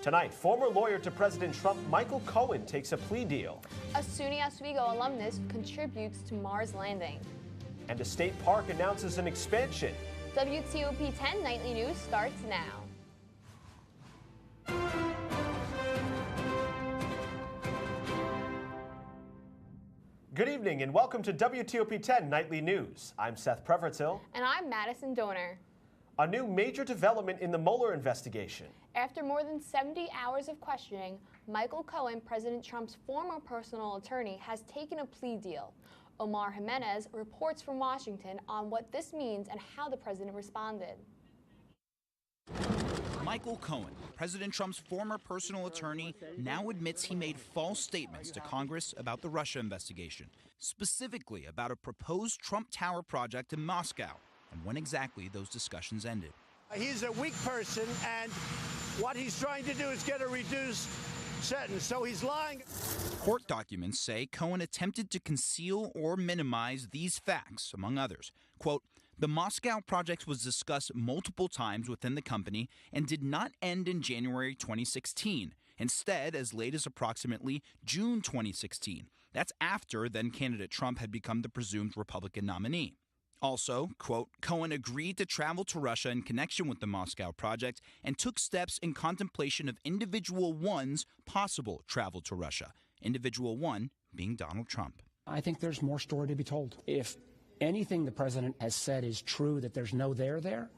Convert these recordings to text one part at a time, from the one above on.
Tonight, former lawyer to President Trump Michael Cohen takes a plea deal. A SUNY Oswego alumnus contributes to Mars landing. And a state park announces an expansion. WTOP 10 Nightly News starts now. Good evening and welcome to WTOP 10 Nightly News. I'm Seth Prevertill. And I'm Madison Donor. A new major development in the Mueller investigation. After more than 70 hours of questioning, Michael Cohen, President Trump's former personal attorney, has taken a plea deal. Omar Jimenez reports from Washington on what this means and how the president responded. Michael Cohen, President Trump's former personal attorney, now admits he made false statements to Congress about the Russia investigation, specifically about a proposed Trump Tower project in Moscow, and when exactly those discussions ended. He's a weak person, and what he's trying to do is get a reduced sentence, so he's lying. Court documents say Cohen attempted to conceal or minimize these facts, among others. Quote, the Moscow project was discussed multiple times within the company and did not end in January 2016. Instead, as late as approximately June 2016. That's after then-candidate Trump had become the presumed Republican nominee. Also, quote, Cohen agreed to travel to Russia in connection with the Moscow project and took steps in contemplation of individual one's possible travel to Russia. Individual one being Donald Trump. I think there's more story to be told. If anything the president has said is true, that there's no there,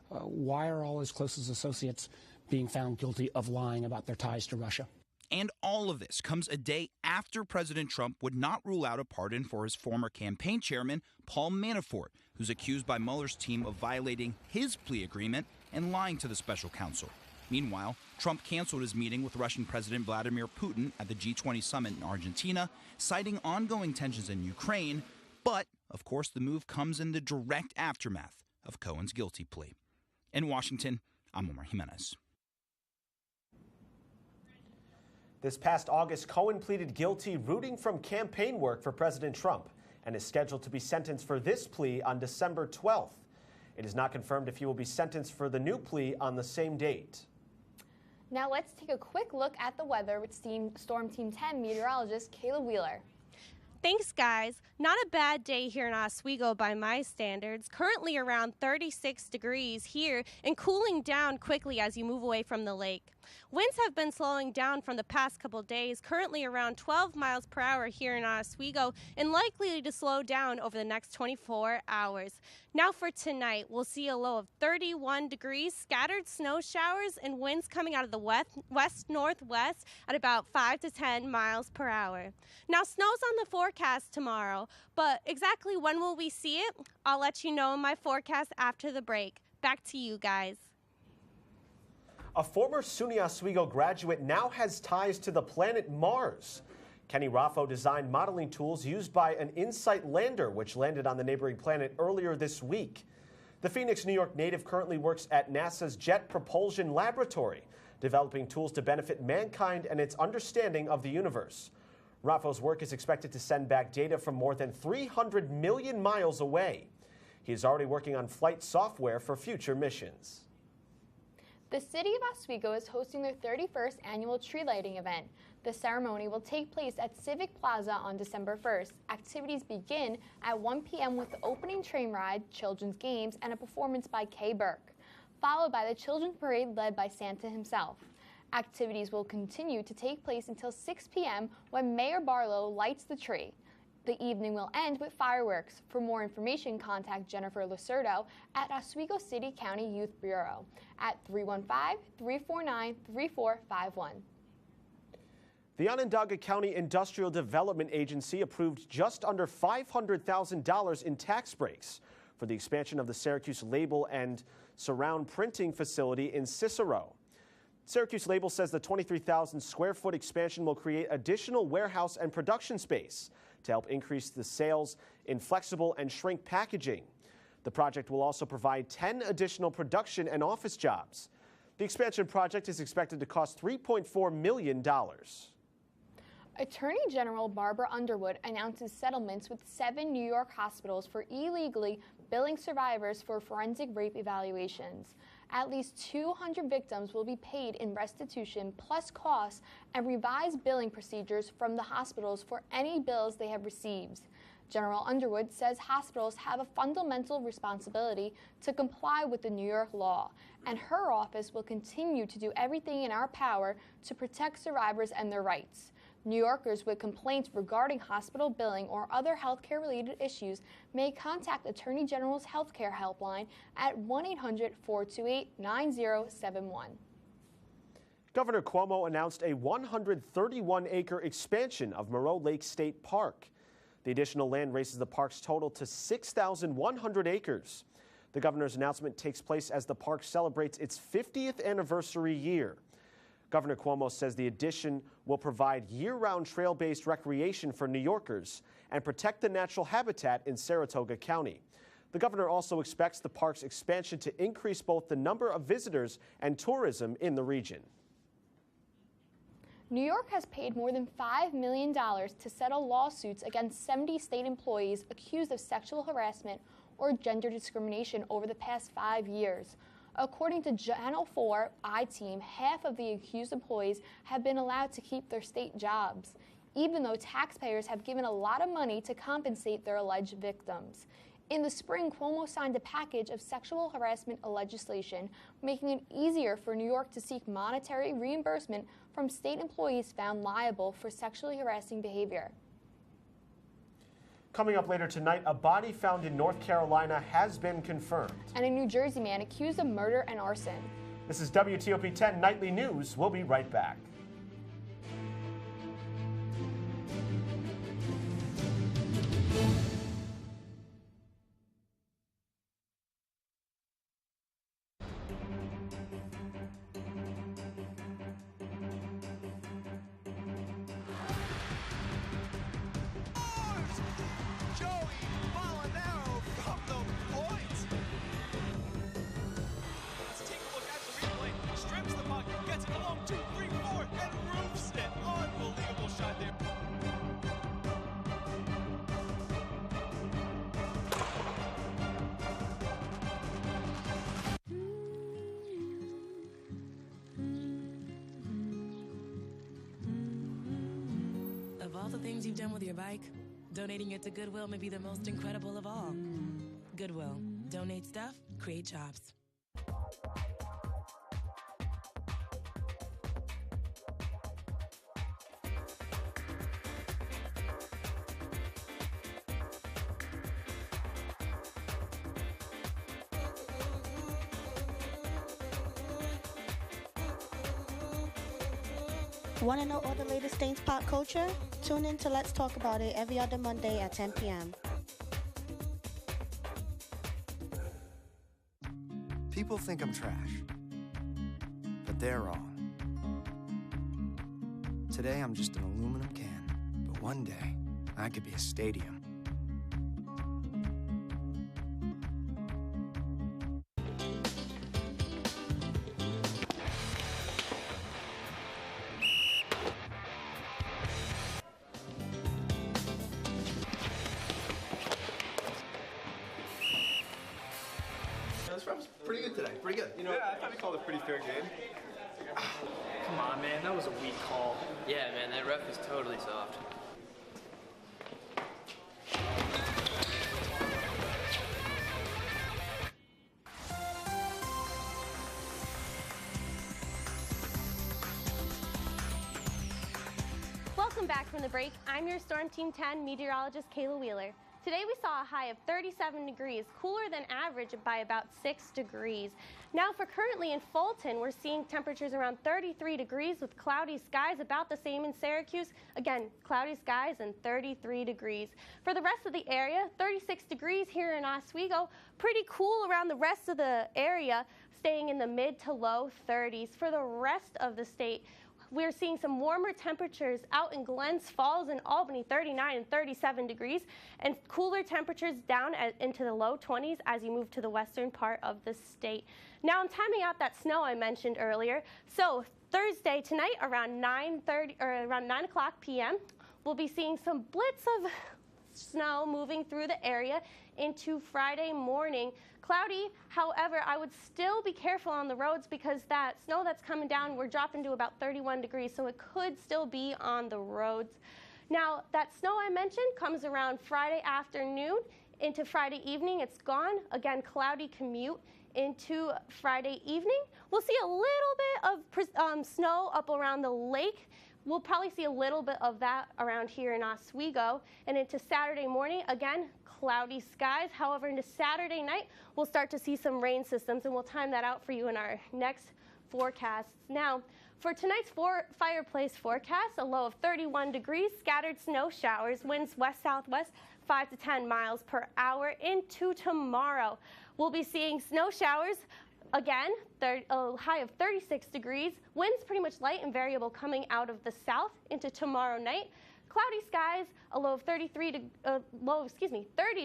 why are all his closest associates being found guilty of lying about their ties to Russia? And all of this comes a day after President Trump would not rule out a pardon for his former campaign chairman, Paul Manafort, who's accused by Mueller's team of violating his plea agreement and lying to the special counsel. Meanwhile, Trump canceled his meeting with Russian President Vladimir Putin at the G20 summit in Argentina, citing ongoing tensions in Ukraine. But, of course, the move comes in the direct aftermath of Cohen's guilty plea. In Washington, I'm Omar Jimenez. This past August, Cohen pleaded guilty rooting from campaign work for President Trump and is scheduled to be sentenced for this plea on December 12th. It is not confirmed if he will be sentenced for the new plea on the same date. Now let's take a quick look at the weather with Storm Team 10 meteorologist Kayla Wheeler. Thanks, guys. Not a bad day here in Oswego by my standards. Currently around 36 degrees here and cooling down quickly as you move away from the lake. Winds have been slowing down from the past couple days, currently around 12 miles per hour here in Oswego and likely to slow down over the next 24 hours. Now for tonight, we'll see a low of 31 degrees, scattered snow showers and winds coming out of the west-northwest at about 5 to 10 miles per hour. Now snow's on the forecast tomorrow, but exactly when will we see it? I'll let you know in my forecast after the break. Back to you guys. A former SUNY Oswego graduate now has ties to the planet Mars. Kenny Raffo designed modeling tools used by an InSight lander, which landed on the neighboring planet earlier this week. The Phoenix, New York native currently works at NASA's Jet Propulsion Laboratory, developing tools to benefit mankind and its understanding of the universe. Raffo's work is expected to send back data from more than 300 million miles away. He is already working on flight software for future missions. The city of Oswego is hosting their 31st annual tree lighting event. The ceremony will take place at Civic Plaza on December 1st. Activities begin at 1 p.m. with the opening train ride, children's games, and a performance by Kay Burke, followed by the children's parade led by Santa himself. Activities will continue to take place until 6 p.m. when Mayor Barlow lights the tree. The evening will end with fireworks. For more information, contact Jennifer Lucerdo at Oswego City County Youth Bureau at 315-349-3451. The Onondaga County Industrial Development Agency approved just under $500,000 in tax breaks for the expansion of the Syracuse Label and Surround Printing facility in Cicero. Syracuse Label says the 23,000 square foot expansion will create additional warehouse and production space to help increase the sales in flexible and shrink packaging. The project will also provide 10 additional production and office jobs. The expansion project is expected to cost $3.4 million. Attorney General Barbara Underwood announces settlements with 7 New York hospitals for illegally billing survivors for forensic rape evaluations. At least 200 victims will be paid in restitution plus costs and revised billing procedures from the hospitals for any bills they have received. General Underwood says hospitals have a fundamental responsibility to comply with the New York law, and her office will continue to do everything in our power to protect survivors and their rights. New Yorkers with complaints regarding hospital billing or other healthcare-related issues may contact Attorney General's Healthcare Helpline at 1-800-428-9071. Governor Cuomo announced a 131-acre expansion of Moreau Lake State Park. The additional land raises the park's total to 6,100 acres. The governor's announcement takes place as the park celebrates its 50th anniversary year. Governor Cuomo says the addition will provide year-round trail-based recreation for New Yorkers and protect the natural habitat in Saratoga County. The governor also expects the park's expansion to increase both the number of visitors and tourism in the region. New York has paid more than $5 million to settle lawsuits against 70 state employees accused of sexual harassment or gender discrimination over the past 5 years. According to Channel 4 I-Team, half of the accused employees have been allowed to keep their state jobs, even though taxpayers have given a lot of money to compensate their alleged victims. In the spring, Cuomo signed a package of sexual harassment legislation, making it easier for New York to seek monetary reimbursement from state employees found liable for sexually harassing behavior. Coming up later tonight, a body found in North Carolina has been confirmed. And a New Jersey man accused of murder and arson. This is WTOP 10 Nightly News. We'll be right back. Of all the things you've done with your bike, donating it to Goodwill may be the most incredible of all. Goodwill. Donate stuff, create jobs. Want to know all the latest things pop culture? Tune in to Let's Talk About It every other Monday at 10 p.m. People think I'm trash, but they're wrong. Today I'm just an aluminum can, but one day I could be a stadium. Pretty good today, pretty good. You know, yeah, I thought he called a pretty fair game. Come on, man, that was a weak call. Yeah, man, that ref is totally soft. Welcome back from the break. I'm your Storm Team 10 meteorologist, Kayla Wheeler. Today we saw a high of 37 degrees, cooler than average by about 6 degrees. Now for currently in Fulton, we're seeing temperatures around 33 degrees with cloudy skies, about the same in Syracuse. Again, cloudy skies and 33 degrees. For the rest of the area, 36 degrees here in Oswego. Pretty cool around the rest of the area, staying in the mid to low 30s. For the rest of the state, we're seeing some warmer temperatures out in Glens Falls and Albany, 39 and 37 degrees, and cooler temperatures down into the low 20s as you move to the western part of the state. Now I'm timing out that snow I mentioned earlier. So Thursday tonight around 9 o'clock p.m., we'll be seeing some blitz of snow moving through the area into Friday morning. Cloudy, however, I would still be careful on the roads because that snow that's coming down, we're dropping to about 31 degrees, so it could still be on the roads. Now, that snow I mentioned comes around Friday afternoon into Friday evening. It's gone. Again, cloudy commute into Friday evening. We'll see a little bit of snow up around the lake. We'll probably see a little bit of that around here in Oswego. And into Saturday morning, again, cloudy skies. However, into Saturday night, we'll start to see some rain systems, and we'll time that out for you in our next forecasts. Now, for tonight's fireplace forecast, a low of 31 degrees, scattered snow showers, winds west-southwest, 5 to 10 miles per hour. Into tomorrow, we'll be seeing snow showers. Again, a high of 36 degrees, winds pretty much light and variable coming out of the south. Into tomorrow night, cloudy skies, a low of 30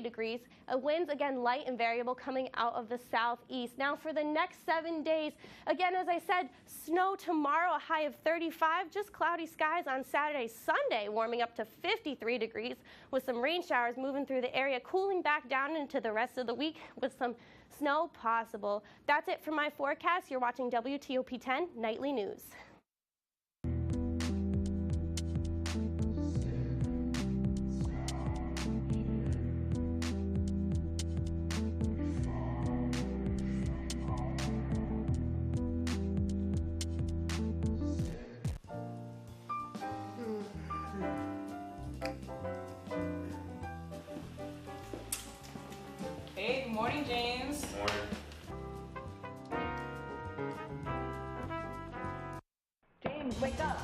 degrees, winds again light and variable coming out of the southeast. Now for the next 7 days, again, as I said, snow tomorrow, a high of 35, just cloudy skies on Saturday, Sunday, warming up to 53 degrees with some rain showers moving through the area, cooling back down into the rest of the week with some snow possible. That's it for my forecast. You're watching WTOP 10 Nightly News. Hey, good morning, James. Morning. James, wake up.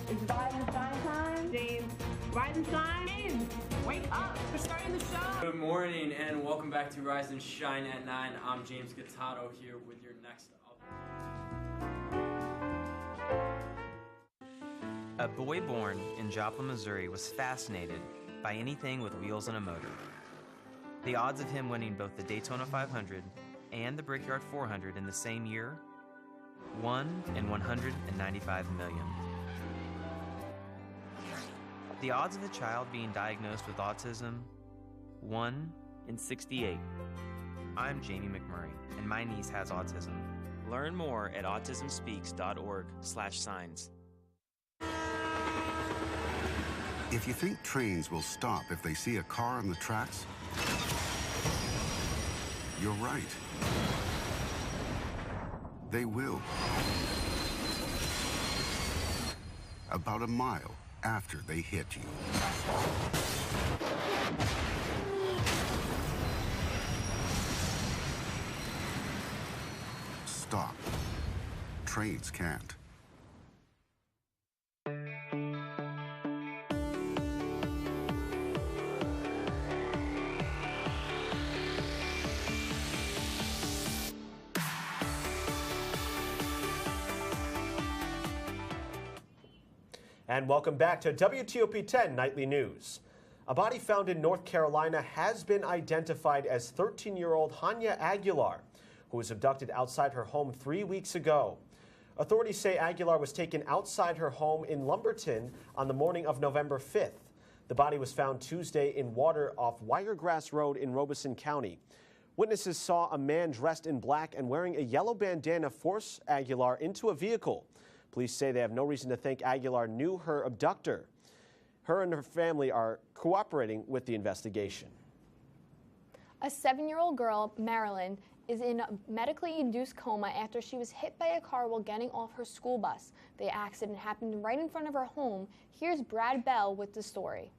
It's Rise and Shine time. James, Rise and Shine. James, wake up. We're starting the show. Good morning and welcome back to Rise and Shine at 9. I'm James Gattato here with your next update. A boy born in Joplin, Missouri was fascinated by anything with wheels and a motor. The odds of him winning both the Daytona 500 and the Brickyard 400 in the same year? 1 in 195 million. The odds of a child being diagnosed with autism? 1 in 68. I'm Jamie McMurray, and my niece has autism. Learn more at autismspeaks.org/signs. If you think trains will stop if they see a car on the tracks, you're right. They will. About a mile after they hit you. Stop. Trains can't. And welcome back to WTOP 10 Nightly News. A body found in North Carolina has been identified as 13-year-old Hanya Aguilar, who was abducted outside her home 3 weeks ago. Authorities say Aguilar was taken outside her home in Lumberton on the morning of November 5th. The body was found Tuesday in water off Wiregrass Road in Robeson County. Witnesses saw a man dressed in black and wearing a yellow bandana force Aguilar into a vehicle. Police say they have no reason to think Aguilar knew her abductor. Her and her family are cooperating with the investigation. A 7-year-old girl, Marilyn, is in a medically induced coma after she was hit by a car while getting off her school bus. The accident happened right in front of her home. Here's Brad Bell with the story.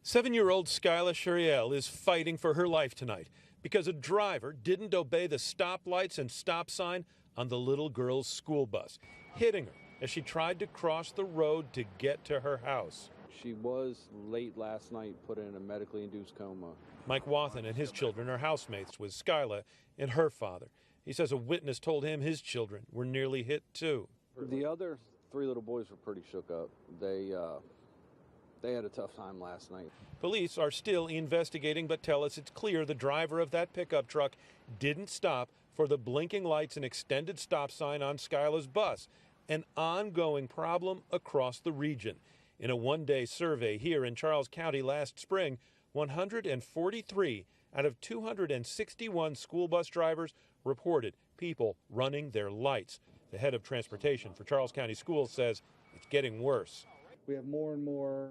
7-year-old Skyla Shuriel is fighting for her life tonight because a driver didn't obey the stoplights and stop sign on the little girl's school bus, hitting her as she tried to cross the road to get to her house. She was late last night put in a medically induced coma. Mike Wathen and his children are housemates with Skyla and her father. He says a witness told him his children were nearly hit too. The other 3 little boys were pretty shook up. They had a tough time last night. Police are still investigating, but tell us it's clear the driver of that pickup truck didn't stop for the blinking lights and extended stop sign on Skyla's bus, an ongoing problem across the region. In a one-day survey here in Charles County last spring, 143 out of 261 school bus drivers reported people running their lights. The head of transportation for Charles County Schools says it's getting worse. We have more and more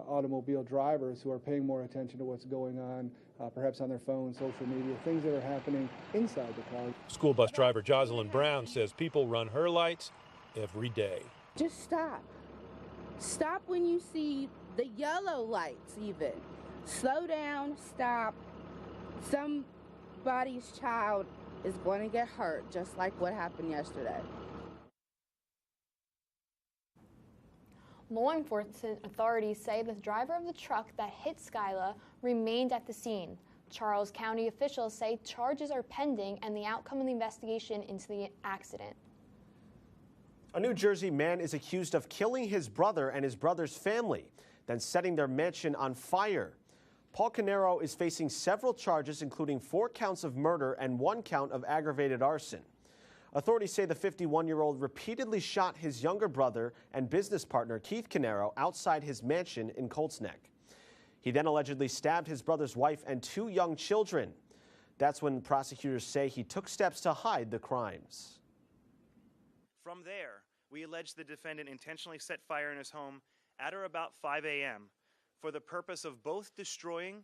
automobile drivers who are paying more attention to what's going on, perhaps on their phones, social media, things that are happening inside the car. School bus driver Jocelyn Brown says people run her lights every day. Just stop. Stop when you see the yellow lights even. Slow down, stop. Somebody's child is going to get hurt, just like what happened yesterday. Law enforcement authorities say the driver of the truck that hit Skyla remained at the scene. Charles County officials say charges are pending and the outcome of the investigation into the accident. A New Jersey man is accused of killing his brother and his brother's family, then setting their mansion on fire. Paul Canero is facing several charges, including 4 counts of murder and 1 count of aggravated arson. Authorities say the 51-year-old repeatedly shot his younger brother and business partner, Keith Canero, outside his mansion in Colts Neck. He then allegedly stabbed his brother's wife and 2 young children. That's when prosecutors say he took steps to hide the crimes. From there, we allege the defendant intentionally set fire in his home at or about 5 a.m. for the purpose of both destroying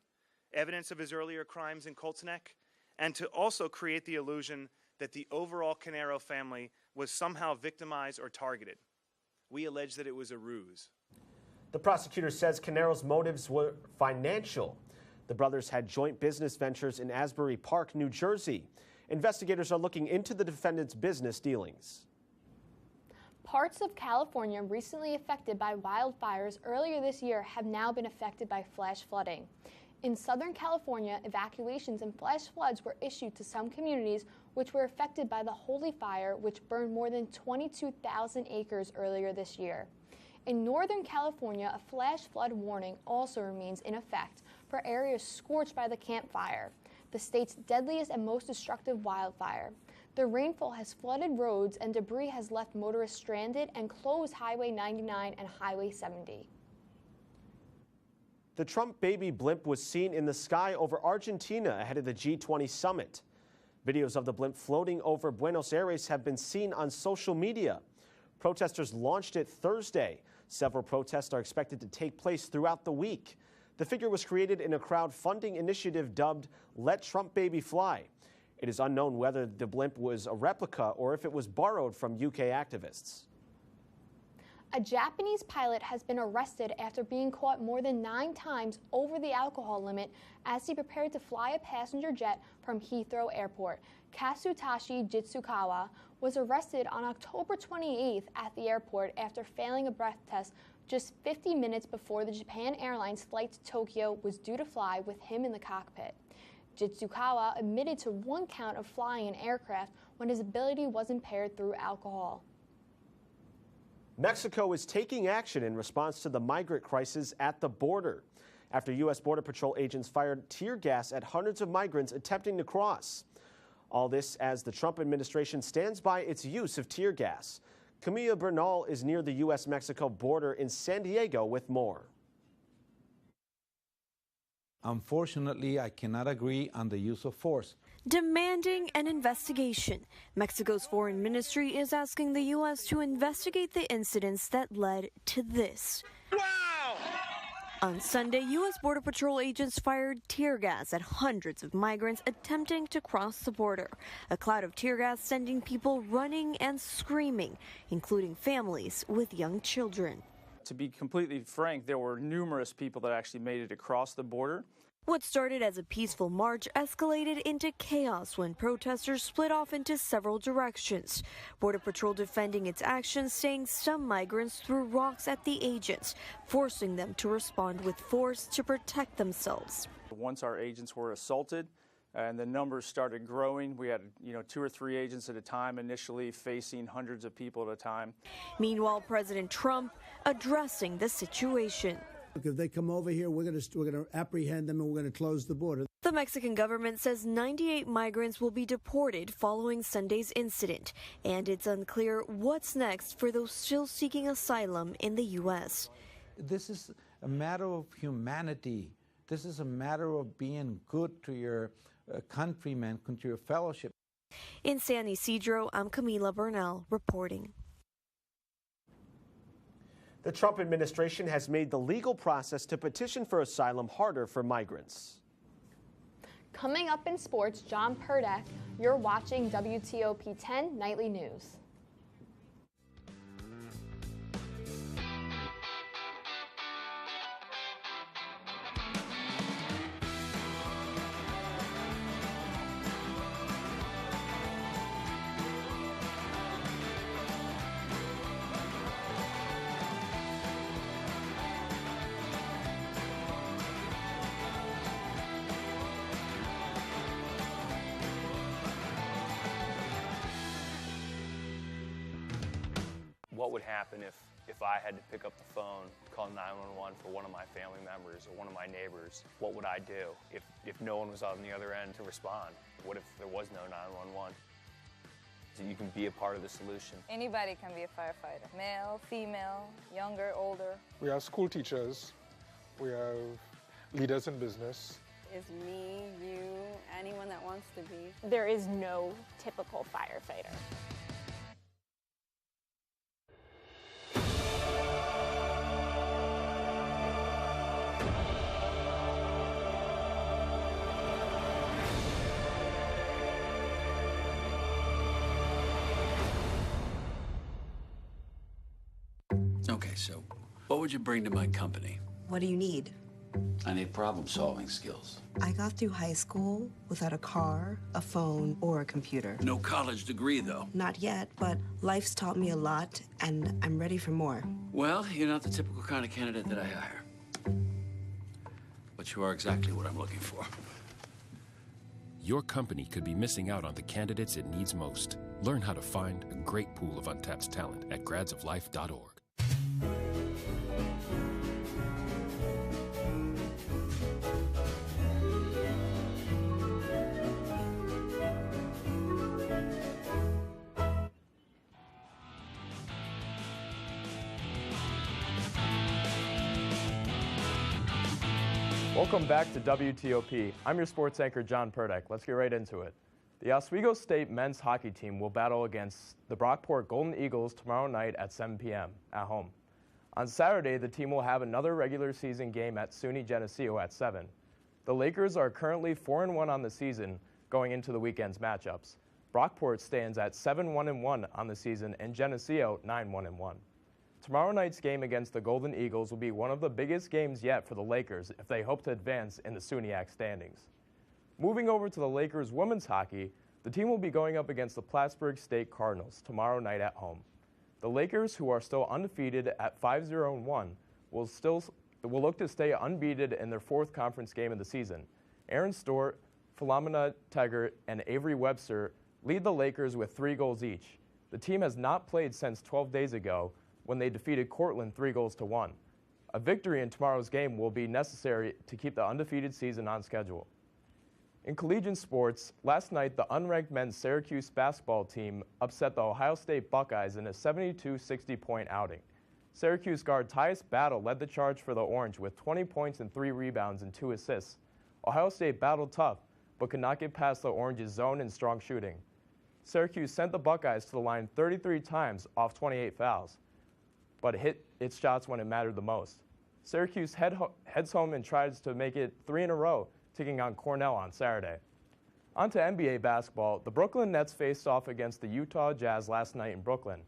evidence of his earlier crimes in Colts Neck and to also create the illusion that the overall Canero family was somehow victimized or targeted. We allege that it was a ruse. The prosecutor says Canero's motives were financial. The brothers had joint business ventures in Asbury Park, New Jersey. Investigators are looking into the defendant's business dealings. Parts of California recently affected by wildfires earlier this year have now been affected by flash flooding. In Southern California, evacuations and flash floods were issued to some communities which were affected by the Holy Fire, which burned more than 22,000 acres earlier this year. In Northern California, a flash flood warning also remains in effect for areas scorched by the Camp Fire, the state's deadliest and most destructive wildfire. The rainfall has flooded roads and debris has left motorists stranded and closed Highway 99 and Highway 70. The Trump baby blimp was seen in the sky over Argentina ahead of the G20 summit. Videos of the blimp floating over Buenos Aires have been seen on social media. Protesters launched it Thursday. Several protests are expected to take place throughout the week. The figure was created in a crowdfunding initiative dubbed Let Trump Baby Fly. It is unknown whether the blimp was a replica or if it was borrowed from UK activists. A Japanese pilot has been arrested after being caught more than 9 times over the alcohol limit as he prepared to fly a passenger jet from Heathrow Airport. Kasutashi Jitsukawa was arrested on October 28th at the airport after failing a breath test just 50 minutes before the Japan Airlines flight to Tokyo was due to fly with him in the cockpit. Jitsukawa admitted to 1 count of flying an aircraft when his ability was impaired through alcohol. Mexico is taking action in response to the migrant crisis at the border after U.S. Border Patrol agents fired tear gas at hundreds of migrants attempting to cross. All this as the Trump administration stands by its use of tear gas. Camilla Bernal is near the U.S.-Mexico border in San Diego with more. Unfortunately, I cannot agree on the use of force. Demanding an investigation. Mexico's foreign ministry is asking the U.S. to investigate the incidents that led to this. Wow! On Sunday, U.S. Border Patrol agents fired tear gas at hundreds of migrants attempting to cross the border. A cloud of tear gas sending people running and screaming, including families with young children. To be completely frank, there were numerous people that actually made it across the border. What started as a peaceful march escalated into chaos when protesters split off into several directions. Border Patrol defending its actions, saying some migrants threw rocks at the agents, forcing them to respond with force to protect themselves. Once our agents were assaulted and the numbers started growing, we had 2 or 3 agents at a time initially facing hundreds of people at a time. Meanwhile, President Trump addressing the situation. If they come over here, we're going to apprehend them and we're going to close the border. The Mexican government says 98 migrants will be deported following Sunday's incident, and it's unclear what's next for those still seeking asylum in the U.S. This is a matter of humanity. This is a matter of being good to your countrymen, to your fellowship. In San Isidro, I'm Camila Burnell reporting. The Trump administration has made the legal process to petition for asylum harder for migrants. Coming up in sports, John Purdek, you're watching WTOP 10 Nightly News. What would happen if I had to pick up the phone, call 911 for one of my family members or one of my neighbors? What would I do if no one was on the other end to respond? What if there was no 911? So you can be a part of the solution. Anybody can be a firefighter. Male, female, younger, older. We have school teachers. We have leaders in business. Is me, you, anyone that wants to be. There is no typical firefighter. Okay, so what would you bring to my company? What do you need? I need problem-solving skills. I got through high school without a car, a phone, or a computer. No college degree, though. Not yet, but life's taught me a lot, and I'm ready for more. Well, you're not the typical kind of candidate that I hire. But you are exactly what I'm looking for. Your company could be missing out on the candidates it needs most. Learn how to find a great pool of untapped talent at gradsoflife.org. Welcome back to WTOP. I'm your sports anchor, John Purdek. Let's get right into it. The Oswego State men's hockey team will battle against the Brockport Golden Eagles tomorrow night at 7 p.m. at home. On Saturday, the team will have another regular season game at SUNY Geneseo at 7. The Lakers are currently 4-1 on the season going into the weekend's matchups. Brockport stands at 7-1-1 on the season and Geneseo 9-1-1. Tomorrow night's game against the Golden Eagles will be one of the biggest games yet for the Lakers if they hope to advance in the SUNYAC standings. Moving over to the Lakers women's hockey, the team will be going up against the Plattsburgh State Cardinals tomorrow night at home. The Lakers, who are still undefeated at 5-0-1, will look to stay unbeaten in their fourth conference game of the season. Aaron Stewart, Philomena Teggart, and Avery Webster lead the Lakers with 3 goals each. The team has not played since 12 days ago when they defeated Cortland 3-1. A victory in tomorrow's game will be necessary to keep the undefeated season on schedule. In collegiate sports, last night the unranked men's Syracuse basketball team upset the Ohio State Buckeyes in a 72-60 point outing. Syracuse guard Tyus Battle led the charge for the Orange with 20 points and 3 rebounds and 2 assists. Ohio State battled tough, but could not get past the Orange's zone and strong shooting. Syracuse sent the Buckeyes to the line 33 times off 28 fouls, but hit its shots when it mattered the most. Syracuse heads home and tries to make it 3 in a row, taking on Cornell on Saturday. On to NBA basketball, the Brooklyn Nets faced off against the Utah Jazz last night in Brooklyn.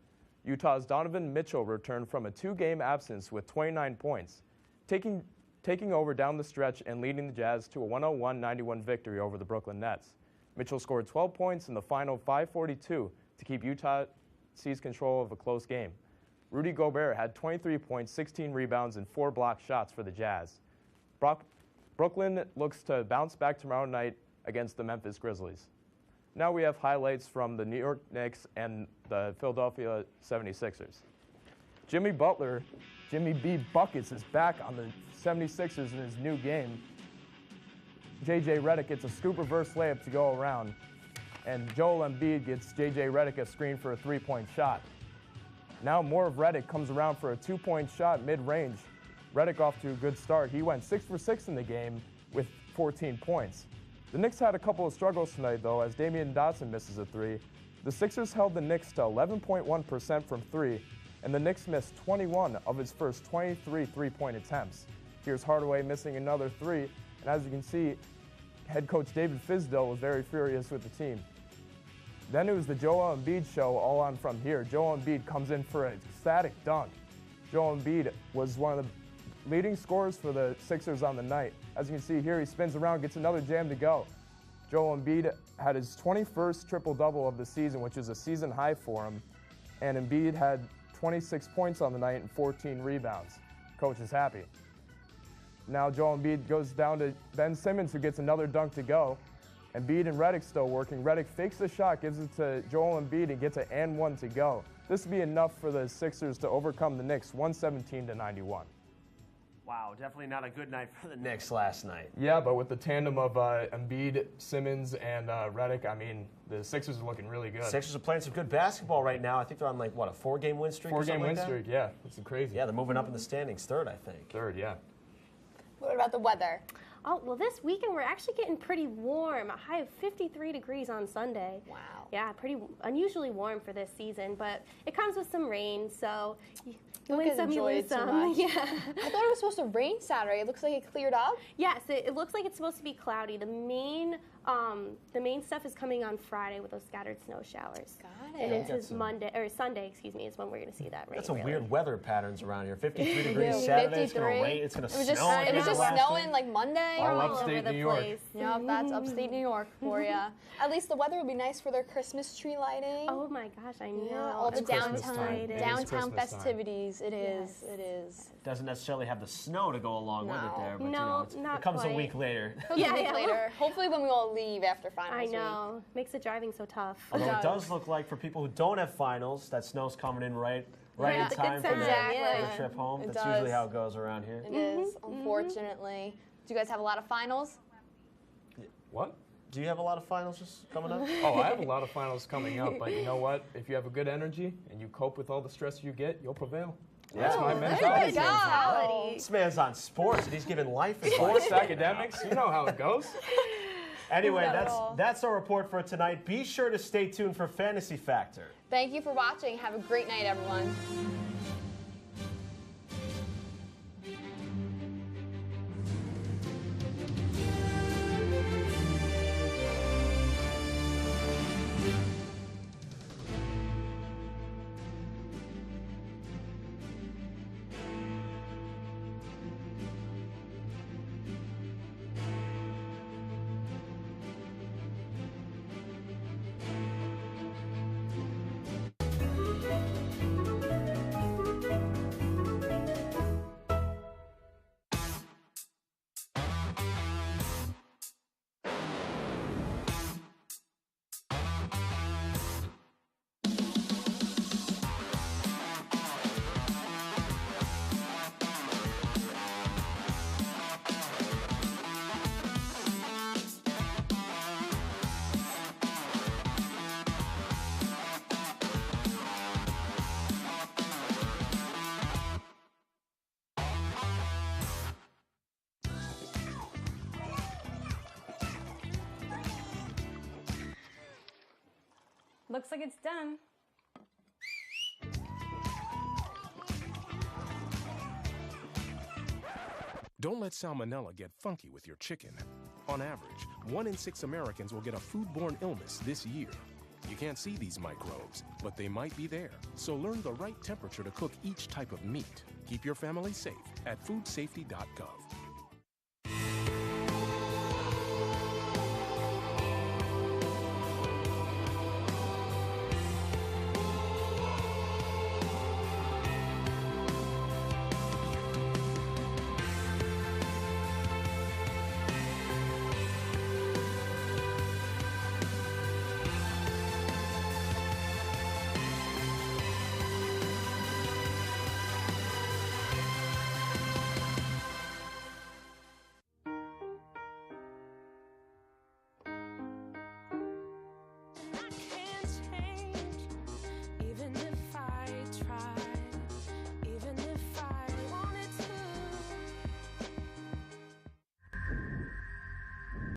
Utah's Donovan Mitchell returned from a 2-game absence with 29 points, taking over down the stretch and leading the Jazz to a 101-91 victory over the Brooklyn Nets. Mitchell scored 12 points in the final 5:42 to keep Utah seize control of a close game. Rudy Gobert had 23 points, 16 rebounds, and 4 blocked shots for the Jazz. Brooklyn looks to bounce back tomorrow night against the Memphis Grizzlies. Now we have highlights from the New York Knicks and the Philadelphia 76ers. Jimmy Butler, Jimmy B. Buckets, is back on the 76ers in his new game. J.J. Redick gets a scoop reverse layup to go around, and Joel Embiid gets J.J. Redick a screen for a 3-point shot. Now more of Redick comes around for a 2-point shot mid-range Redick off to a good start. He went 6 for 6 in the game with 14 points. The Knicks had a couple of struggles tonight, though, as Damian Dotson misses a three. The Sixers held the Knicks to 11.1% from three, and the Knicks missed 21 of his first 23 three-point attempts. Here's Hardaway missing another three, and as you can see, head coach David Fizdale was very furious with the team. Then it was the Joel Embiid show all on from here. Joel Embiid comes in for an ecstatic dunk. Joel Embiid was one of the leading scorers for the Sixers on the night. As you can see here, he spins around, gets another jam to go. Joel Embiid had his 21st triple-double of the season, which is a season high for him, and Embiid had 26 points on the night and 14 rebounds. Coach is happy. Now Joel Embiid goes down to Ben Simmons, who gets another dunk to go. Embiid and Redick still working. Redick fakes the shot, gives it to Joel Embiid, and gets an and one to go. This would be enough for the Sixers to overcome the Knicks, 117-91. Wow, definitely not a good night for the Knicks last night. Yeah, but with the tandem of Embiid, Simmons, and Redick, I mean, the Sixers are looking really good. Sixers are playing some good basketball right now. I think they're on, like, what, a 4-game win streak? 4-game win streak, yeah. It's crazy. Yeah, they're moving up in the standings. Third, I think. Third, yeah. What about the weather? Oh, well, this weekend we're actually getting pretty warm. A high of 53 degrees on Sunday. Wow. Yeah, pretty unusually warm for this season, but it comes with some rain, so you Don't win some, you lose some. Yeah. I thought it was supposed to rain Saturday. It looks like it cleared up. Yes, it looks like it's supposed to be cloudy. The main stuff is coming on Friday with those scattered snow showers. Got And it. into Sunday, excuse me, is when we're going to see that rain. That's some really. weird weather patterns around here. 53 degrees Saturday. It's going to rain. It's going to snow. It was just snowing like Monday. All upstate New York. Yep, that's upstate New York for you. At least the weather would be nice for their Christmas tree lighting. Oh my gosh, I know. Yeah, all the It's Christmas time. downtown festivities. It is. It is. Doesn't necessarily have the snow to go along with it there, but No, you know, not it comes quite. a week later. Yeah, later. Hopefully when we all leave after finals I week. know. Makes the driving so tough. Although it does look like for people who don't have finals, that snow's coming in right Yeah, in time for the exactly. trip home. It That's does. usually how it goes around here. It is, unfortunately. Do you guys have a lot of finals? What? Do you have a lot of finals just coming up? Oh, I have a lot of finals coming up, but you know what? If you have a good energy and you cope with all the stress you get, you'll prevail. That's my mentality. This man's on sports and he's giving life advice. Sports, academics, you know how it goes. Anyway, that's our report for tonight. Be sure to stay tuned for Fantasy Factor. Thank you for watching. Have a great night, everyone. Looks like it's done. Don't let salmonella get funky with your chicken. On average, 1 in 6 Americans will get a foodborne illness this year. You can't see these microbes, but they might be there. So learn the right temperature to cook each type of meat. Keep your family safe at foodsafety.gov.